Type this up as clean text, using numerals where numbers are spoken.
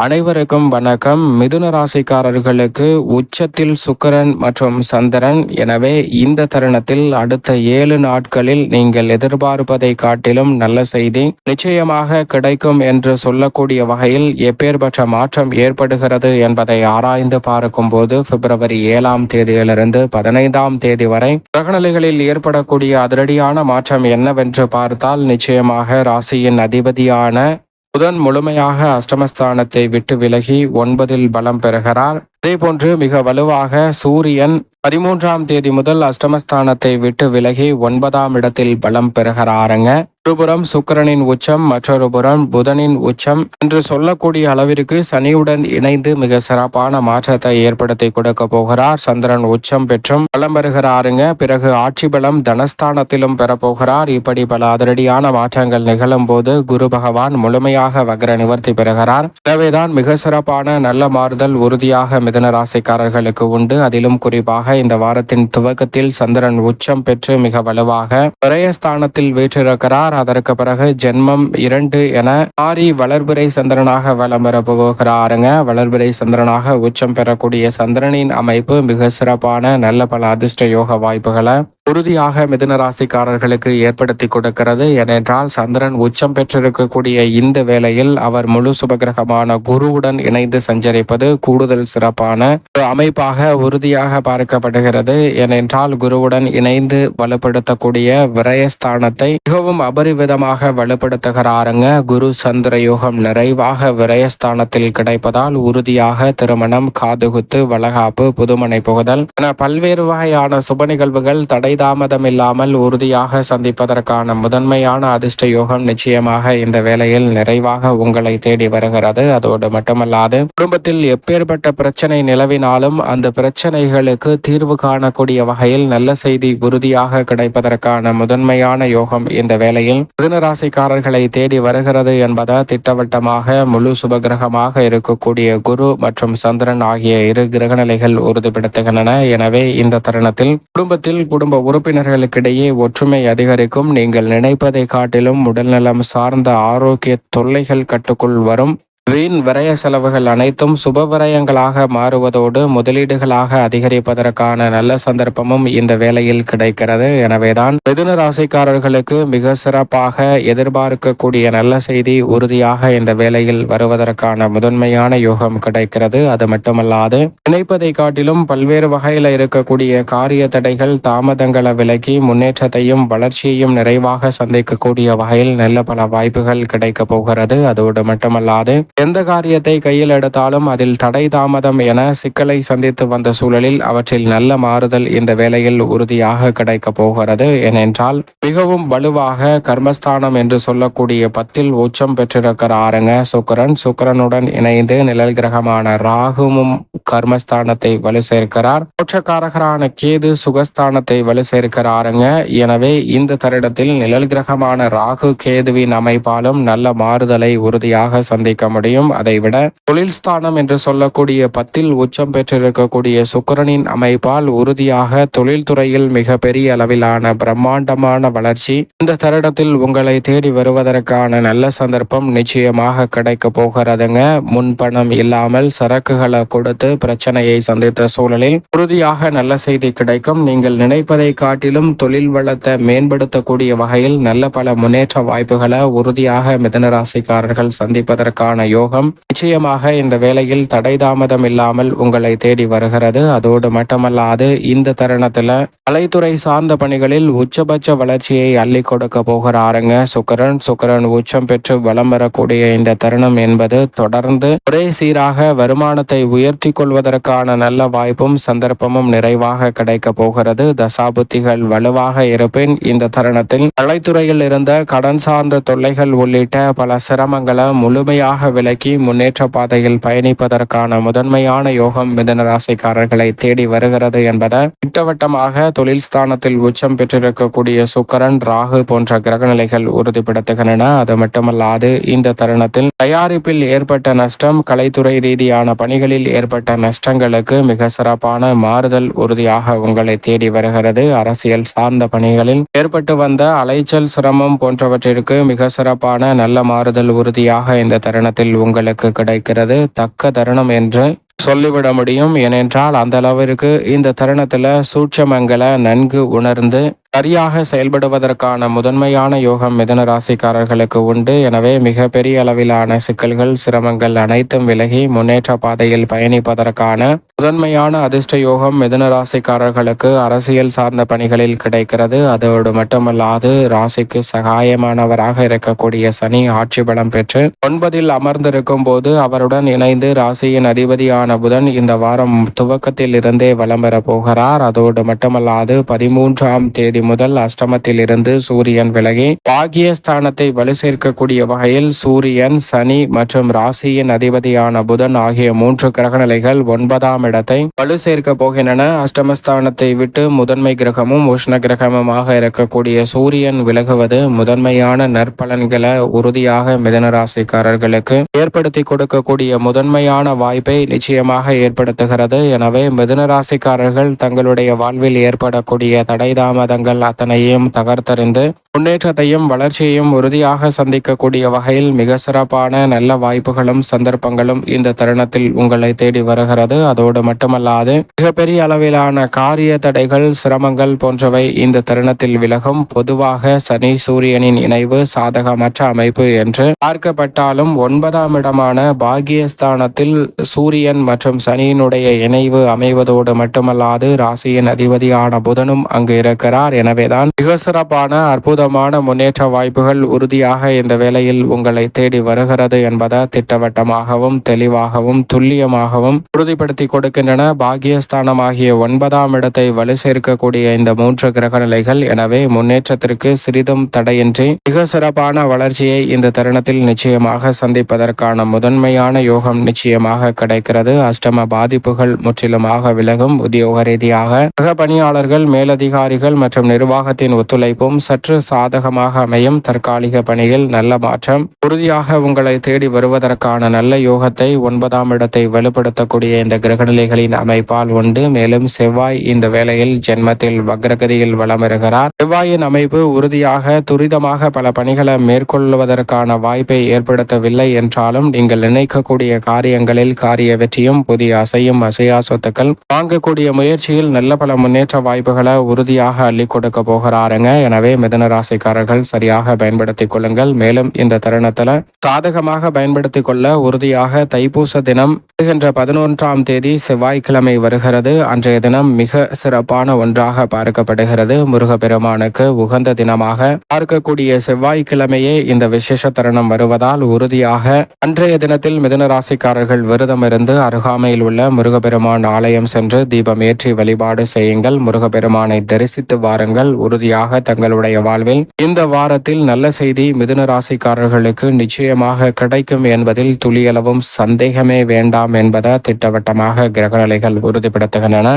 அனைவருக்கும் வணக்கம். மிதுன ராசிக்காரர்களுக்கு உச்சத்தில் சுக்கிரன் மற்றும் சந்திரன். எனவே இந்த தருணத்தில் அடுத்த 7 நாட்களில் நீங்கள் எதிர்பார்ப்பதை காட்டிலும் நல்ல செய்தி நிச்சயமாக கிடைக்கும் என்று சொல்லக்கூடிய வகையில் எப்பேற்பட்ட மாற்றம் ஏற்படுகிறது என்பதை ஆராய்ந்து பார்க்கும் போது பிப்ரவரி 7ஆம் தேதியிலிருந்து 15ஆம் தேதி வரை கிரகநிலைகளில் ஏற்படக்கூடிய அதிரடியான மாற்றம் என்னவென்று பார்த்தால், நிச்சயமாக ராசியின் அதிபதியான புதன் முழுமையாக அஷ்டமஸ்தானத்தை விட்டு விலகி 9இல் பலம் பெறுகிறார். அதேபோன்று மிக வலுவாக சூரியன் 13ஆம் தேதி முதல் அஷ்டமஸ்தானத்தை விட்டு விலகி 9ஆம் இடத்தில் பலம் பெறுகிறாருங்க. ஒருபுறம் சுக்கிரனின் உச்சம், மற்றொரு புறம் புதனின் உச்சம் என்று சொல்லக்கூடிய அளவிற்கு சனியுடன் இணைந்து மிக சிறப்பான மாற்றத்தை ஏற்படுத்தி கொடுக்க போகிறார். சந்திரன் உச்சம் பெற்றும் பலம் பெறுகிறாருங்க. பிறகு ஆட்சி பலம் தனஸ்தானத்திலும் பெறப்போகிறார். இப்படி பல அதிரடியான மாற்றங்கள் நிகழும் போது குரு பகவான் முழுமையாக வக்ர நிவர்த்தி பெறுகிறார். எனவேதான் மிக சிறப்பான நல்ல மாறுதல் உறுதியாக மிதுன ராசிக்காரர்களுக்கு உண்டு. அதிலும் குறிப்பாக இந்த வாரத்தின் துவக்கத்தில் சந்திரன் உச்சம் பெற்று மிக வலுவாக விரயஸ்தானத்தில் வீற்றிருக்கிறார். அதற்கு பிறகு ஜென்மம் 2 என மாறி வளர்பிறை சந்திரனாக வலம் பெற போகிறாருங்க. வளர்பிறை சந்திரனாக உச்சம் பெறக்கூடிய சந்திரனின் அமைப்பு மிக சிறப்பான நல்ல பல அதிர்ஷ்ட யோக வாய்ப்புகளை உறுதியாக மிதுன ராசிக்காரர்களுக்கு ஏற்படுத்தி கொடுக்கிறது. ஏனென்றால் சந்திரன் உச்சம் பெற்றிருக்கக்கூடிய இந்த வேளையில் அவர் முழு சுபகிரகமான குருவுடன் இணைந்து சஞ்சரிப்பது கூடுதல் சிறப்பான ஒரு அமைப்பாக உறுதியாக பார்க்கப்படுகிறது. ஏனென்றால் குருவுடன் இணைந்து வலுப்படுத்தக்கூடிய விரயஸ்தானத்தை மிகவும் அபரிவிதமாக வலுப்படுத்துகிறாருங்க. குரு சந்திர யோகம் நிறைவாக விரயஸ்தானத்தில் கிடைப்பதால் உறுதியாக திருமணம், காதுகுத்து, வளகாப்பு, புதுமனை புகுதல் என பல்வேறு வகையான சுப நிகழ்வுகள் தடை தாமதம் இல்லாமல் உறுதியாக சந்திப்பதற்கான முதன்மையான அதிர்ஷ்ட யோகம் நிச்சயமாக இந்த வேளையில் நிறைவாக உங்களை தேடி வருகிறது. அதோடு மட்டுமல்லாது குடும்பத்தில் எப்பேற்பட்ட பிரச்சனை நிலவினாலும் அந்த பிரச்சனைகளுக்கு தீர்வு காணக்கூடிய வகையில் நல்ல செய்தி உறுதியாக கிடைப்பதற்கான முதன்மையான யோகம் இந்த வேளையில் மிதுன ராசிக்காரர்களை தேடி வருகிறது என்பதை திட்டவட்டமாக முழு சுபகிரகமாக இருக்கக்கூடிய குரு மற்றும் சந்திரன் ஆகிய 2 கிரகநிலைகள் உறுதிப்படுத்துகின்றன. எனவே இந்த தருணத்தில் குடும்பத்தில் குடும்ப உறுப்பினர்களுக்கிடையே ஒற்றுமை அதிகரிக்கும். நீங்கள் நினைப்பதை காட்டிலும் உடல்நலம் சார்ந்த ஆரோக்கிய தொல்லைகள் கட்டுக்குள் வரும். வீண் விரய செலவுகள் அனைத்தும் சுப விரயங்களாக மாறுவதோடு முதலீடுகளாக அதிகரிப்பதற்கான நல்ல சந்தர்ப்பமும் இந்த வேளையில் கிடைக்கிறது. எனவேதான் மிதுன ராசிக்காரர்களுக்கு மிக சிறப்பாக எதிர்பார்க்கக்கூடிய நல்ல செய்தி உறுதியாக இந்த வேளையில் வருவதற்கான முதன்மையான யோகம் கிடைக்கிறது. அது மட்டுமல்லாது நினைப்பதை காட்டிலும் பல்வேறு வகையில் இருக்கக்கூடிய காரிய தடைகள், தாமதங்களை விலக்கி முன்னேற்றத்தையும் வளர்ச்சியையும் நிறைவாக சந்திக்கக்கூடிய வகையில் நல்ல பல வாய்ப்புகள் கிடைக்க போகிறது. அதோடு மட்டுமல்லாது எந்த காரியத்தை கையில் எடுத்தாலும் அதில் தடை தாமதம் என சிக்கலை சந்தித்து வந்த சூழலில் அவற்றில் நல்ல மாறுதல் இந்த வேளையில் உறுதியாக கிடைக்க போகிறது. ஏனென்றால் மிகவும் வலுவாக கர்மஸ்தானம் என்று சொல்லக்கூடிய 10இல் உச்சம் பெற்றிருக்கிறாருங்க சுக்கிரன். சுக்கிரனுடன் இணைந்து நிழல் கிரகமான ராகுவும் கர்மஸ்தானத்தை வலு சேர்க்கிறார். மோட்சக்காரகரான கேது சுகஸ்தானத்தை வலு சேர்க்கிறாருங்க. எனவே இந்த தருணத்தில் நிழல் கிரகமான ராகு கேதுவின் அமைப்பாலும் நல்ல மாறுதலை உறுதியாக சந்திக்க முடியும். அதைவிட தொழில் ஸ்தானம் என்று சொல்லக்கூடிய 10இல் உச்சம் பெற்றிருக்கக்கூடிய சுக்கிரனின் அமைப்பால் உறுதியாக தொழில்துறையில் மிக பெரிய அளவிலான பிரம்மாண்டமான வளர்ச்சி இந்த தருணத்தில் உங்களை தேடி வருவதற்கான நல்ல சந்தர்ப்பம் நிச்சயமாக கிடைக்க போகிறதுங்க. முன்பணம் இல்லாமல் சரக்குகளை கொடுத்து பிரச்சனையை சந்தித்த சூழலில் உறுதியாக நல்ல செய்தி கிடைக்கும். நீங்கள் நினைப்பதை காட்டிலும் தொழில் வளத்தை மேம்படுத்தக்கூடிய வகையில் நல்ல பல முன்னேற்ற வாய்ப்புகளை உறுதியாக மிதுன ராசிக்காரர்கள் சந்திப்பதற்கான யோகம் நிச்சயமாக இந்த வேளையில் தடை தாமதம் இல்லாமல் உங்களை தேடி வருகிறது. அதோடு மட்டுமல்லாது இந்த தருணத்துல கலைத்துறை சார்ந்த பணிகளில் உச்சபட்ச வளர்ச்சியை அள்ளி கொடுக்க போகிறாருங்க சுக்கிரன். சுக்கிரன் உச்சம் பெற்று வலம் வரக்கூடிய இந்த தருணம் என்பது தொடர்ந்து ஒரே சீராக வருமானத்தை உயர்த்தி கொள்வதற்கான நல்ல வாய்ப்பும் சந்தர்ப்பமும் நிறைவாக கிடைக்க போகிறது. தசாபுத்திகள் வலுவாக இருப்பின் இந்த தருணத்தில் கலைத்துறையில் இருந்த கடன் சார்ந்த தொல்லைகள் உள்ளிட்ட பல சிரமங்களை முழுமையாக விலக்கி முன்னேற்ற பாதையில் பயணிப்பதற்கான முதன்மையான யோகம் மிதுன ராசிக்காரர்களை தேடி வருகிறது என்பதை திட்டவட்டமாக தொழில் ஸ்தானத்தில் உச்சம் பெற்றிருக்கக்கூடிய சுக்கிரன், ராகு போன்ற கிரகநிலைகள் உறுதிப்படுத்துகின்றன. அது மட்டுமல்லாது இந்த தருணத்தில் தயாரிப்பில் ஏற்பட்ட நஷ்டம், கலைத்துறை ரீதியான பணிகளில் ஏற்பட்ட நஷ்டங்களுக்கு மிக சிறப்பான மாறுதல் உறுதியாக உங்களை தேடி வருகிறது. அரசியல் சார்ந்த பணிகளில் ஏற்பட்டு வந்த அலைச்சல், சிரமம் போன்றவற்றிற்கு மிக சிறப்பான நல்ல மாறுதல் உறுதியாக இந்த தருணத்தில் உங்களுக்கு கிடைக்கிறது. தக்க தருணம் என்று சொல்லிவிட முடியும். ஏனென்றால் அந்த அளவிற்கு இந்த தருணத்துல சூட்சமங்களை நன்கு உணர்ந்து சரியாக செயல்படுவதற்கான முதன்மையான யோகம் மிதுன ராசிக்காரர்களுக்கு உண்டு. எனவே மிக பெரிய அளவிலான சிக்கல்கள், சிரமங்கள் அனைத்தும் விலகி முன்னேற்ற பாதையில் பயணிப்பதற்கான முதன்மையான அதிர்ஷ்ட யோகம் மிதுன ராசிக்காரர்களுக்கு அரசியல் சார்ந்த பணிகளில் கிடைக்கிறது. அதோடு மட்டுமல்லாது ராசிக்கு சகாயமானவராக இருக்கக்கூடிய சனி ஆட்சி பலம் பெற்று 9 அமர்ந்திருக்கும் போது அவருடன் இணைந்து ராசியின் அதிபதியான புதன் இந்த வாரம் துவக்கத்தில் இருந்தே வலம் பெற போகிறார். அதோடு மட்டுமல்லாது 13ஆம் தேதி முதல் அஷ்டமத்தில் இருந்து சூரியன் விலகி பாகியஸ்தானத்தை வலு சேர்க்கக்கூடிய வகையில் சூரியன், சனி மற்றும் ராசியின் அதிபதியான புதன் ஆகிய 3 கிரகநிலைகள் 9ஆம் இடத்தை வலு சேர்க்க போகின்றன. அஷ்டமஸ்தானத்தை விட்டு முதன்மை கிரகமும் உஷ்ண கிரகமுமாக இருக்கக்கூடிய சூரியன் விலகுவது முதன்மையான நற்பலன்களை உறுதியாக மிதுன ராசிக்காரர்களுக்கு ஏற்படுத்தி கொடுக்கக்கூடிய முதன்மையான வாய்ப்பை நிச்சயமாக ஏற்படுத்துகிறது. எனவே மிதுன ராசிக்காரர்கள் தங்களுடைய வாழ்வில் ஏற்படக்கூடிய தடை தாமதங்கள் அத்தனையும் தகர்த்தறிந்து முன்னேற்றத்தையும் வளர்ச்சியையும் உறுதியாக சந்திக்கக்கூடிய வகையில் மிக சிறப்பான நல்ல வாய்ப்புகளும் சந்தர்ப்பங்களும் இந்த தருணத்தில் உங்களை தேடி வருகிறது. அதோடு மட்டுமல்லாது மிகப்பெரிய அளவிலான காரிய தடைகள், சிரமங்கள் போன்றவை இந்த தருணத்தில் விலகும். பொதுவாக சனி சூரியனின் இணைவு சாதகமற்ற அமைப்பு என்று பார்க்கப்பட்டாலும் 9ஆம் இடமான பாகியஸ்தானத்தில் சூரியன் மற்றும் சனியினுடைய இணைவு அமைவதோடு மட்டுமல்லாது ராசியின் அதிபதியான புதனும் அங்கு இருக்கிறார். எனவேதான் மிக சிறப்பான அற்புதமான முன்னேற்ற வாய்ப்புகள் உறுதியாக இந்த வேளையில் உங்களை தேடி வருகிறது என்பதை திட்டவட்டமாகவும் தெளிவாகவும் துல்லியமாகவும் உறுதிப்படுத்தி கொடுக்கின்றன. பாகியஸ்தானமாகிய 9ஆம் இடத்தை வலு சேர்க்கக்கூடிய இந்த 3 கிரக நிலைகள் எனவே முன்னேற்றத்திற்கு சிறிதும் தடையின்றி மிக சிறப்பான வளர்ச்சியை இந்த தருணத்தில் நிச்சயமாக சந்திப்பதற்கான முதன்மையான யோகம் நிச்சயமாக கிடைக்கிறது. அஷ்டம பாதிப்புகள் முற்றிலுமாக விலகும். உத்தியோக ரீதியாக சக பணியாளர்கள், மேலதிகாரிகள் மற்றும் நிர்வாகத்தின் ஒத்துழைப்பும் சற்று சாதகமாக அமையும். தற்காலிக பணியில் நல்ல மாற்றம் உறுதியாக உங்களை தேடி வருவதற்கான நல்ல யோகத்தை 9ஆம் இடத்தை வலுப்படுத்தக்கூடிய இந்த கிரகநிலைகளின் அமைப்பால் உண்டு. மேலும் செவ்வாய் இந்த வேளையில் ஜென்மத்தில் வக்ரகதியில் வலம் வருகிறார். செவ்வாயின் அமைப்பு உறுதியாக துரிதமாக பல பணிகளை மேற்கொள்வதற்கான வாய்ப்பை ஏற்படுத்தவில்லை என்றாலும் நீங்கள் நினைக்கக்கூடிய காரியங்களில் காரிய வெற்றியும் புதிய அசையும் அசையா சொத்துக்கள் வாங்கக்கூடிய முயற்சியில் நல்ல பல முன்னேற்ற வாய்ப்புகளை உறுதியாக அள்ளி கொடுக்க போகிறாருங்க. எனவே மிதுன ராசிக்காரர்கள் சரியாக பயன்படுத்திக் கொள்ளுங்கள். மேலும் இந்த தருணத்துல சாதகமாக பயன்படுத்திக் கொள்ள உறுதியாக தைப்பூச தினம் வருகின்ற 11ஆம் தேதி செவ்வாய்க்கிழமை வருகிறது. அன்றைய தினம் மிக சிறப்பான ஒன்றாக பார்க்கப்படுகிறது. முருகப்பெருமானுக்கு உகந்த தினமாக பார்க்கக்கூடிய செவ்வாய்க்கிழமையே இந்த விசேஷ தருணம் வருவதால் உறுதியாக அன்றைய தினத்தில் மிதுன ராசிக்காரர்கள் விரதம் இருந்து அருகாமையில் உள்ள முருகப்பெருமான் ஆலயம் சென்று தீபம் ஏற்றி வழிபாடு செய்யுங்கள். முருகப்பெருமானை தரிசித்து வாருங்கள். உறுதியாக தங்களுடைய வாழ்வில் இந்த வாரத்தில் நல்ல செய்தி மிதுன ராசிக்காரர்களுக்கு நிச்சயமாக கிடைக்கும் என்பதில் துளியளவும் சந்தேகமே வேண்டாம் என்பதை திட்டவட்டமாக கிரகநிலைகள் உறுதிப்படுத்துகின்றன.